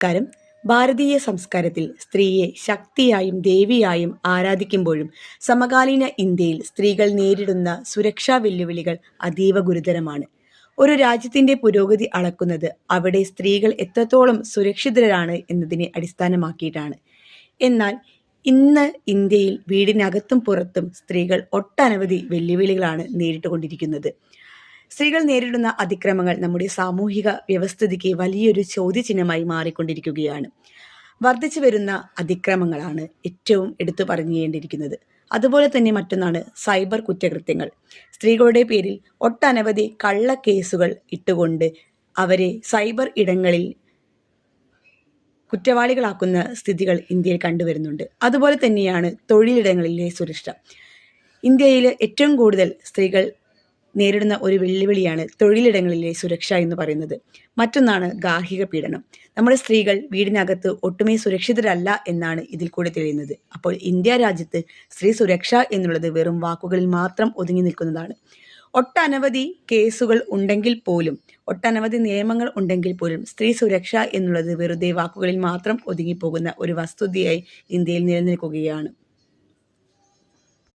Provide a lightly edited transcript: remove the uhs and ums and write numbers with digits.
നമസ്കാരം. ഭാരതീയ സംസ്കാരത്തിൽ സ്ത്രീയെ ശക്തിയായും ദേവിയായും ആരാധിക്കുമ്പോഴും സമകാലീന ഇന്ത്യയിൽ സ്ത്രീകൾ നേരിടുന്ന സുരക്ഷാ വെല്ലുവിളികൾ അതീവ ഗുരുതരമാണ്. ഒരു രാജ്യത്തിന്റെ പുരോഗതി അളക്കുന്നത് അവിടെ സ്ത്രീകൾ എത്രത്തോളം സുരക്ഷിതരാണ് എന്നതിനെ അടിസ്ഥാനമാക്കിയിട്ടാണ്. എന്നാൽ ഇന്ന് ഇന്ത്യയിൽ വീടിനകത്തും പുറത്തും സ്ത്രീകൾ ഒട്ടനവധി വെല്ലുവിളികളാണ് നേരിട്ടുകൊണ്ടിരിക്കുന്നത്. സ്ത്രീകൾ നേരിടുന്ന അതിക്രമങ്ങൾ നമ്മുടെ സാമൂഹിക വ്യവസ്ഥിതിക്ക് വലിയൊരു ചോദ്യചിഹ്നമായി മാറിക്കൊണ്ടിരിക്കുകയാണ്. വർദ്ധിച്ചു വരുന്ന അതിക്രമങ്ങളാണ് ഏറ്റവും എടുത്തു പറഞ്ഞേണ്ടിയിരിക്കുന്നത്. അതുപോലെ തന്നെ മറ്റൊന്നാണ് സൈബർ കുറ്റകൃത്യങ്ങൾ. സ്ത്രീകളുടെ പേരിൽ ഒട്ടനവധി കള്ളക്കേസുകൾ ഇട്ടുകൊണ്ട് അവരെ സൈബർ ഇടങ്ങളിൽ കുറ്റവാളികളാക്കുന്ന സ്ഥിതികൾ ഇന്ത്യയിൽ കണ്ടുവരുന്നുണ്ട്. അതുപോലെ തന്നെയാണ് തൊഴിലിടങ്ങളിലെ സുരക്ഷ. ഇന്ത്യയിൽ ഏറ്റവും കൂടുതൽ സ്ത്രീകൾ നേരിടുന്ന ഒരു വെല്ലുവിളിയാണ് തൊഴിലിടങ്ങളിലെ സുരക്ഷ എന്ന് പറയുന്നത്. മറ്റൊന്നാണ് ഗാർഹിക പീഡനം. നമ്മുടെ സ്ത്രീകൾ വീടിനകത്ത് ഒട്ടുമേ സുരക്ഷിതരല്ല എന്നാണ് ഇതിൽ കൂടെ തെളിയുന്നത്. അപ്പോൾ ഇന്ത്യ രാജ്യത്ത് സ്ത്രീ സുരക്ഷ എന്നുള്ളത് വെറും വാക്കുകളിൽ മാത്രം ഒതുങ്ങി നിൽക്കുന്നതാണ്. ഒട്ടനവധി കേസുകൾ ഉണ്ടെങ്കിൽ പോലും, ഒട്ടനവധി നിയമങ്ങൾ ഉണ്ടെങ്കിൽ പോലും സ്ത്രീ സുരക്ഷ എന്നുള്ളത് വെറുതെ വാക്കുകളിൽ മാത്രം ഒതുങ്ങിപ്പോകുന്ന ഒരു വസ്തുതയായി ഇന്ത്യയിൽ നിലനിൽക്കുകയാണ്.